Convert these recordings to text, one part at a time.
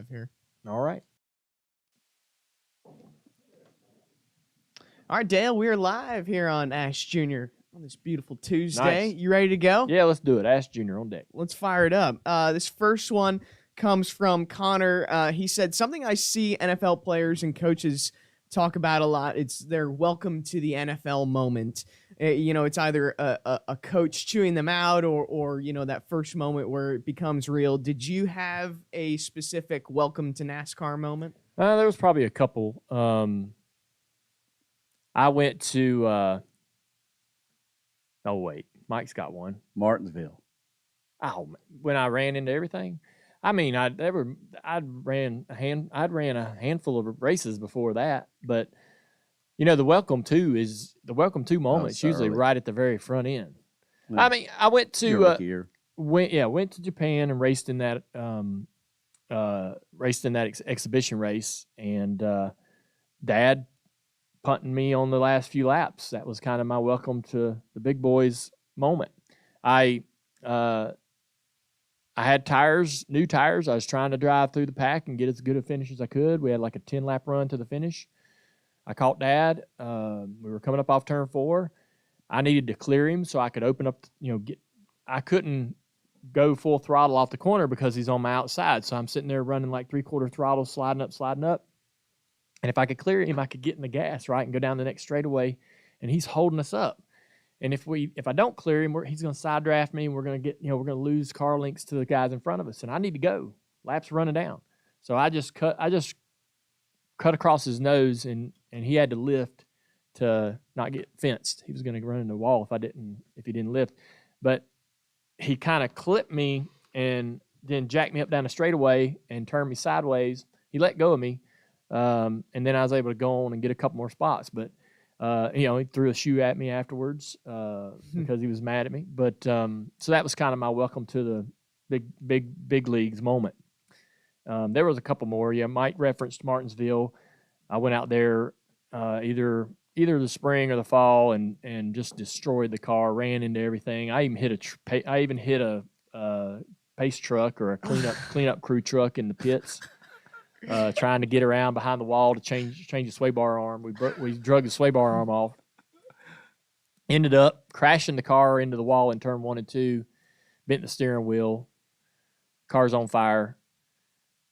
live here. All right. All right, Dale, we're live here on Ash Jr. on this beautiful Tuesday. Nice. You ready to go? Yeah, let's do it. Ask Junior on deck. Let's fire it up. This first one comes from Connor. He said, something I see NFL players and coaches talk about a lot. It's their welcome to the NFL moment. It's either a coach chewing them out or that first moment where it becomes real. Did you have a specific welcome to NASCAR moment? There was probably a couple. I went to Mike's got one. Martinsville. Oh, when I ran into everything. I mean, I'd ran a handful of races before that, but the welcome to moment is usually right at the very front end. Yeah. I mean, I went to went to Japan and raced in that exhibition race, and Dad punting me on the last few laps. That was kind of my welcome to the big boys moment. I had new tires. I was trying to drive through the pack and get as good a finish as I could. We had like a 10-lap run to the finish. I caught Dad. We were coming up off turn 4. I needed to clear him so I could open up, I couldn't go full throttle off the corner because he's on my outside. So I'm sitting there running like 3/4 throttle, sliding up. And if I could clear him, I could get in the gas, right, and go down the next straightaway, and he's holding us up. And if I don't clear him, he's going to side draft me, and we're going to lose car links to the guys in front of us, and I need to go. Lap's running down. So I just cut across his nose, and he had to lift to not get fenced. He was going to run into the wall if he didn't lift. But he kind of clipped me and then jacked me up down the straightaway and turned me sideways. He let go of me. And then I was able to go on and get a couple more spots, but he threw a shoe at me afterwards because he was mad at me. But so that was kind of my welcome to the big leagues moment. There was a couple more. Yeah, Mike referenced Martinsville. I went out there either the spring or the fall and just destroyed the car, ran into everything. I even hit a pace truck or a cleanup crew truck in the pits. Trying to get around behind the wall to change the sway bar arm. We drug the sway bar arm off. Ended up crashing the car into the wall in turn 1 and 2, bent the steering wheel. Car's on fire,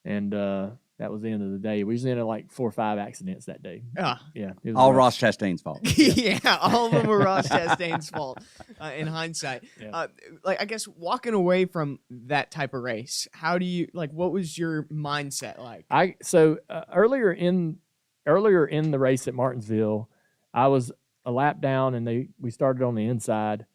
and that was the end of the day. We was in like 4 or 5 accidents that day. Yeah, all Ross Chastain's fault. Yeah, all of them were Ross Chastain's fault. In hindsight, I guess walking away from that type of race, how do you what was your mindset like? Earlier in the race at Martinsville, I was a lap down, and we started on the inside.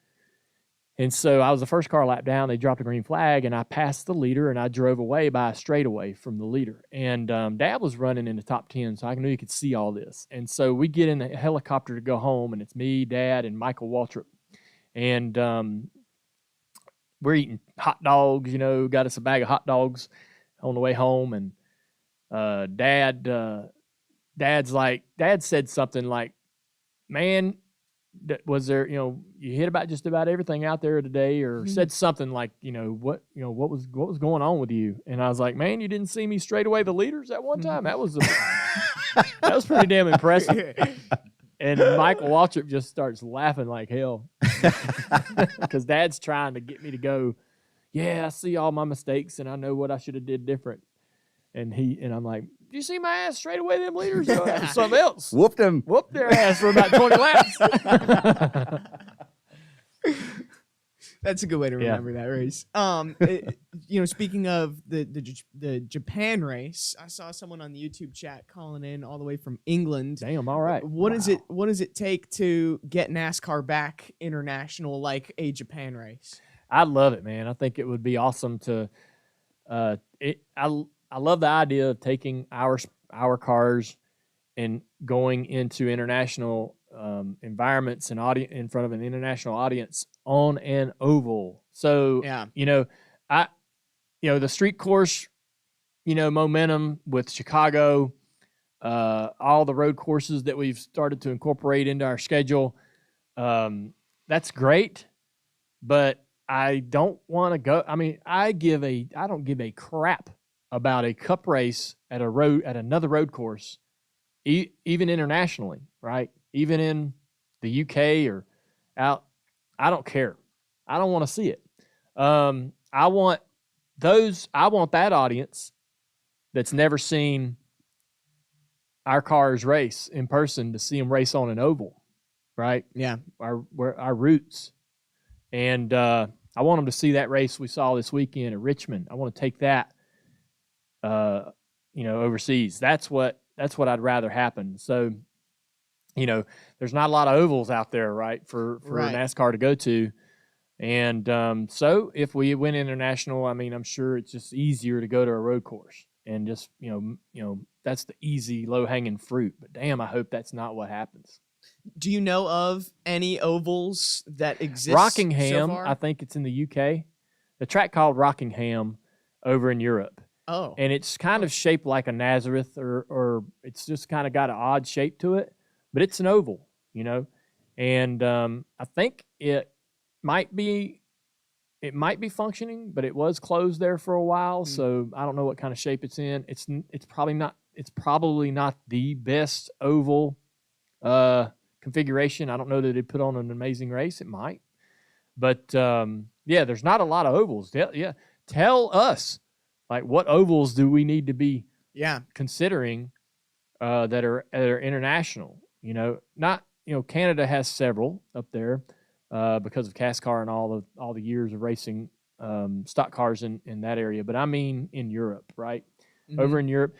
And so I was the first car lap down. They dropped a green flag, and I passed the leader, and I drove away by a straightaway from the leader. And Dad was running in the top 10, so I knew he could see all this. And so we get in a helicopter to go home, and it's me, Dad, and Michael Waltrip. And we're eating hot dogs, got us a bag of hot dogs on the way home. And Dad said something like, man, was there, you hit about just about everything out there today, or said something like, what was going on with you? And I was like, man, you didn't see me straight away the leaders that one time. That was pretty damn impressive. And Michael Waltrip just starts laughing like hell because Dad's trying to get me to go, yeah, I see all my mistakes and I know what I should have did different. And I'm like, did you see my ass straight away, them leaders? Something else. Whooped them. Whooped their ass for about 20 laps. That's a good way to remember that race. Speaking of the Japan race, I saw someone on the YouTube chat calling in all the way from England. Damn, all right. What does it take to get NASCAR back international like a Japan race? I love it, man. I think it would be awesome to I love the idea of taking our cars and going into international environments and in front of an international audience on an oval. So, the street course, momentum with Chicago, all the road courses that we've started to incorporate into our schedule, that's great, but I don't want to go. I mean, I don't give a crap about a cup race at another road course, even internationally, right? Even in the UK or out, I don't care. I don't want to see it. I want that audience that's never seen our cars race in person to see them race on an oval, right? Yeah. Our roots. And I want them to see that race we saw this weekend at Richmond. I want to take that, overseas. That's what I'd rather happen. So, there's not a lot of ovals out there, right, for Right. NASCAR to go to. And so if we went international, I mean, I'm sure it's just easier to go to a road course and just, that's the easy, low-hanging fruit. But damn, I hope that's not what happens. Do you know of any ovals that exist Rockingham, so far? I think it's in the UK. The track called Rockingham over in Europe. Oh. And it's kind of shaped like a Nazareth or it's just kind of got an odd shape to it. But it's an oval, And I think it might be functioning, but it was closed there for a while. So I don't know what kind of shape it's in. It's probably not the best oval configuration. I don't know that it put on an amazing race. It might, but there's not a lot of ovals. Tell us, like, what ovals do we need to be considering that are international? Canada has several up there. Because of CASCAR and all the years of racing stock cars in that area. But I mean in Europe, right? Mm-hmm. Over in Europe.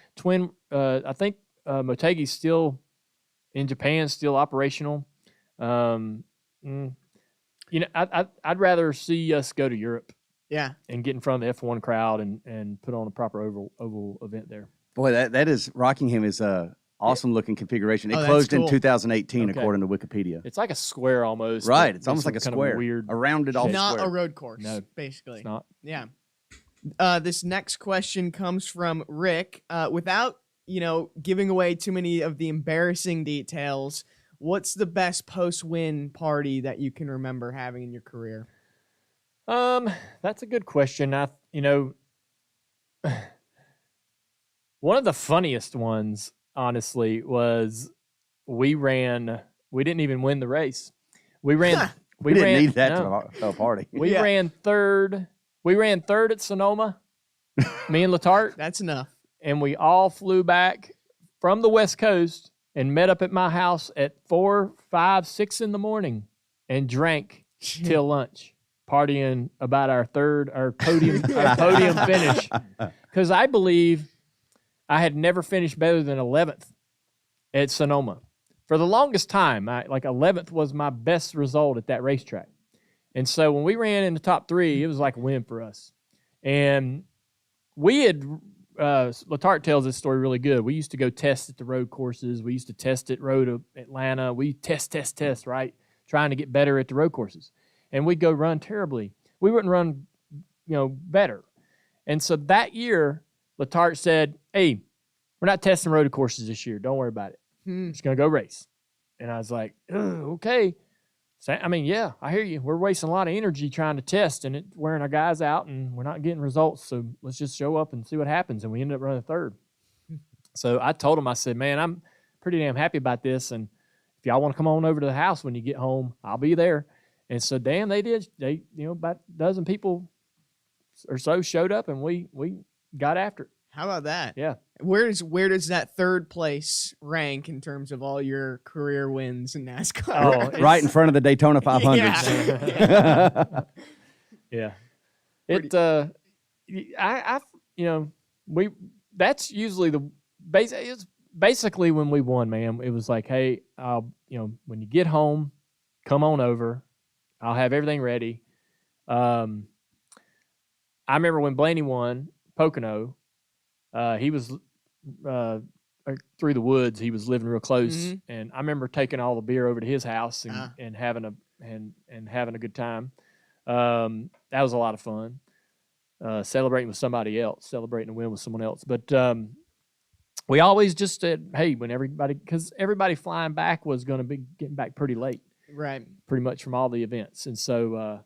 I think Motegi's still in Japan, still operational. I'd rather see us go to Europe. Yeah. And get in front of the F1 crowd and put on a proper oval event there. Boy, that is, Rockingham is awesome looking configuration. It Oh, closed cool. in 2018, Okay. according to Wikipedia. It's like a square almost. Right. It's almost like a kind square. Of weird. A rounded off Not square. a road course, No, basically. It's not. Yeah. This next question comes from Rick. Without, giving away too many of the embarrassing details, what's the best post-win party that you can remember having in your career? That's a good question. One of the funniest ones, honestly, was we didn't even win the race. We didn't need that to a party. We ran third. We ran third at Sonoma, me and Letarte. That's enough. And we all flew back from the West Coast and met up at my house at 4, 5, 6 in the morning and drank till lunch, partying about our podium finish. Because I believe I had never finished better than 11th at Sonoma. For the longest time, 11th was my best result at that racetrack. And so when we ran in the top 3, it was like a win for us. And we had, Letarte tells this story really good. We used to go test at the road courses. We used to test at Road Atlanta. We test, right? Trying to get better at the road courses. And we'd go run terribly. We wouldn't run, better. And so that year, Letarte said, hey, we're not testing road courses this year. Don't worry about it. We're just going to go race. And I was like, okay. So, I hear you. We're wasting a lot of energy trying to test and wearing our guys out, and we're not getting results. So let's just show up and see what happens. And we ended up running third. So I told him, I said, man, I'm pretty damn happy about this. And if y'all want to come on over to the house when you get home, I'll be there. And so, damn, they did. They, about a dozen people or so showed up, and we got after it. How about that? Yeah. Where does that third place rank in terms of all your career wins in NASCAR? Oh, right in front of the Daytona 500. Yeah. That's usually the base. It's basically when we won, man. It was like, hey, when you get home, come on over. I'll have everything ready. I remember when Blaney won Pocono. He was through the woods. He was living real close, and I remember taking all the beer over to his house and having a good time. That was a lot of fun. Celebrating with somebody else, celebrating a win with someone else. But we always just said, hey, because everybody flying back was going to be getting back pretty late, right? Pretty much from all the events, and so.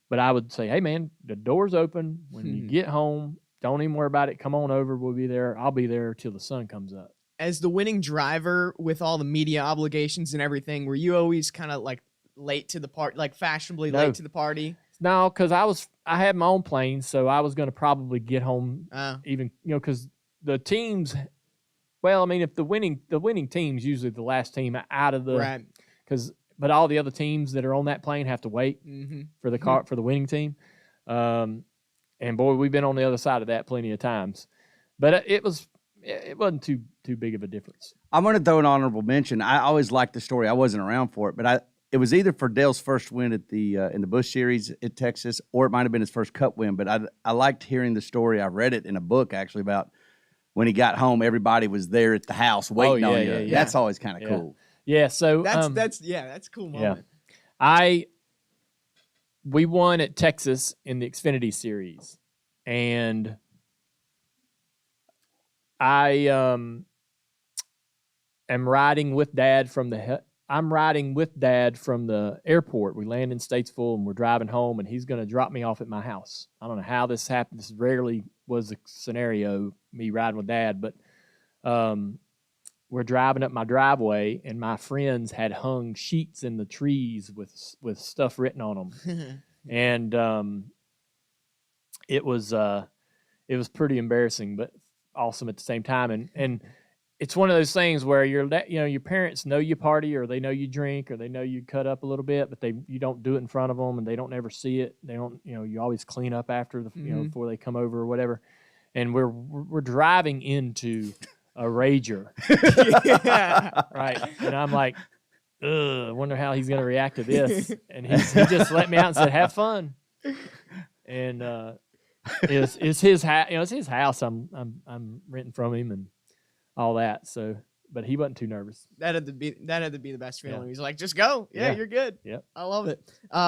But I would say, hey, man, the door's open when you get home. don't even worry about it. Come on over. We'll be there. I'll be there till the sun comes up. As the winning driver with all the media obligations and everything, were you always kind of like late to the party, like fashionably late to the party? No, because I had my own plane, so I was going to probably get home even, because the teams. Well, I mean, if the winning team's usually the last team out of the right, but all the other teams that are on that plane have to wait for the car for the winning team. And boy, we've been on the other side of that plenty of times, but it wasn't too big of a difference. I'm going to throw an honorable mention. I always liked the story. I wasn't around for it, but it was either for Dale's first win at the in the Busch Series at Texas, or it might have been his first Cup win. But I liked hearing the story. I read it in a book actually about when he got home. Everybody was there at the house waiting on you. Yeah. That's always kind of cool. Yeah. So that's a cool moment. Yeah. We won at Texas in the Xfinity Series, and I am riding with Dad from the airport. We land in Statesville, and we're driving home, and he's going to drop me off at my house. I don't know how this happened. This rarely was a scenario, me riding with Dad, but we're driving up my driveway, and my friends had hung sheets in the trees with stuff written on them, and it was pretty embarrassing, but awesome at the same time. And it's one of those things where your parents know you party, or they know you drink, or they know you cut up a little bit, but you don't do it in front of them, and they don't ever see it. They don't, you always clean up after before they come over or whatever. And we're driving into a rager, right? And I'm like, I wonder how he's going to react to this. And he just let me out and said, "Have fun." And it's his house. It's his house. I'm renting from him and all that. So, but he wasn't too nervous. That had to be the best feeling. Yeah. He's like, "Just go. Yeah, you're good." Yep. I love it.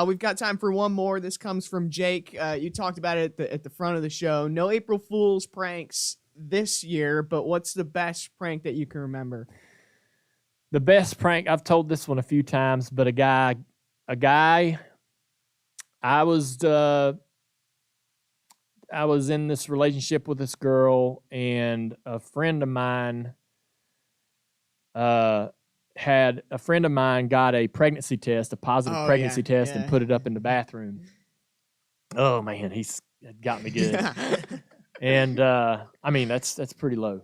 We've got time for one more. This comes from Jake. You talked about it at the front of the show. No April Fool's pranks this year, but what's the best prank that you can remember? The best prank, I've told this one a few times, but a guy, I was in this relationship with this girl, and a friend of mine got a pregnancy test, a positive pregnancy test, and put it up in the bathroom. Oh man, he's got me good. And I mean, that's pretty low.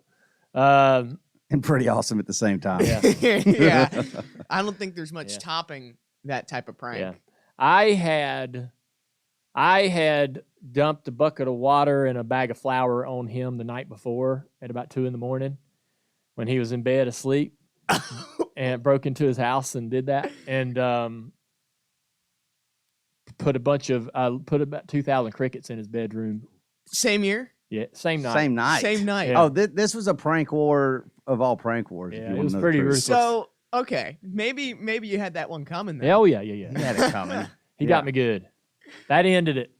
And pretty awesome at the same time. Yeah. Yeah. I don't think there's much topping that type of prank. Yeah. I had dumped a bucket of water and a bag of flour on him the night before at about 2 a.m. when he was in bed asleep, and broke into his house and did that, and put about 2,000 crickets in his bedroom. Same year? Yeah, same night. Same night. Yeah. Oh, this was a prank war of all prank wars. Yeah, it was pretty ruthless. So, okay, maybe you had that one coming then. Oh, yeah. He had it coming. He got me good. That ended it.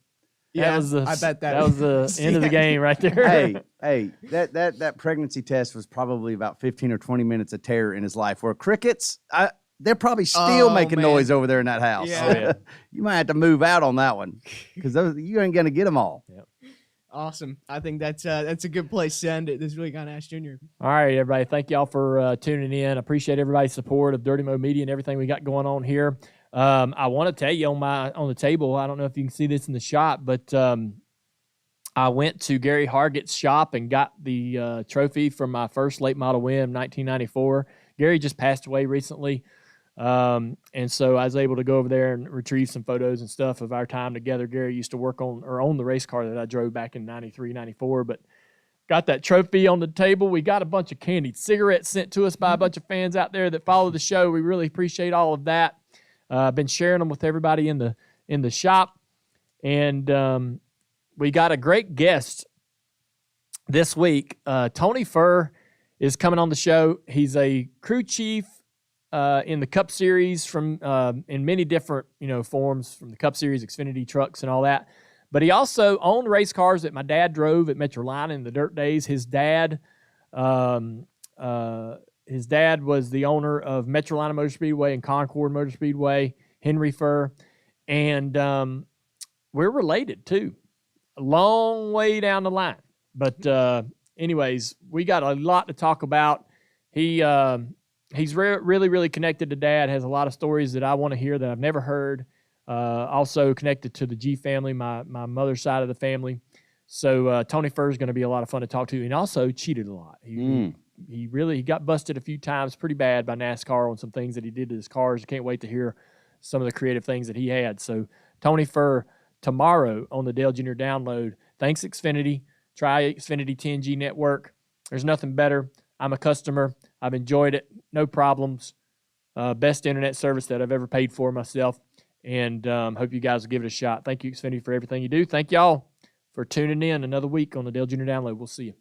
Yeah, I bet that was the end of the game right there. Hey, that pregnancy test was probably about 15 or 20 minutes of terror in his life. Where crickets, they're probably still making noise over there in that house. Yeah. Oh, yeah. You might have to move out on that one, because you ain't gonna get them all. Yep. Awesome. I think that's a good place to end it. This really got Ash Jr. All right, everybody. Thank y'all for tuning in. I appreciate everybody's support of Dirty Mo Media and everything we got going on here. I want to tell you on the table, I don't know if you can see this in the shop, but I went to Gary Hargett's shop and got the trophy from my first late model win in 1994. Gary just passed away recently. And so I was able to go over there and retrieve some photos and stuff of our time together. Gary used to work on the race car that I drove back in 93, 94, but got that trophy on the table. We got a bunch of candied cigarettes sent to us by a bunch of fans out there that follow the show. We really appreciate all of that. I've been sharing them with everybody in the shop, and we got a great guest this week. Tony Furr is coming on the show. He's a crew chief in the Cup Series from in many different forms, from the Cup Series, Xfinity trucks, and all that. But he also owned race cars that my dad drove at Metrolina in the dirt days. His dad was the owner of Metrolina Motor Speedway and Concord Motor Speedway, Henry Furr, and we're related too, a long way down the line. But anyways, we got a lot to talk about. He's really, really connected to Dad, has a lot of stories that I want to hear that I've never heard. Also connected to the G family, my mother's side of the family. So Tony Furr is going to be a lot of fun to talk to, and also cheated a lot. He got busted a few times pretty bad by NASCAR on some things that he did to his cars. I can't wait to hear some of the creative things that he had. So Tony Furr tomorrow on the Dale Jr. Download. Thanks, Xfinity. Try Xfinity 10G network. There's nothing better. I'm a customer. I've enjoyed it. No problems. Best internet service that I've ever paid for myself. And hope you guys will give it a shot. Thank you, Xfinity, for everything you do. Thank y'all for tuning in another week on the Dale Jr. Download. We'll see you.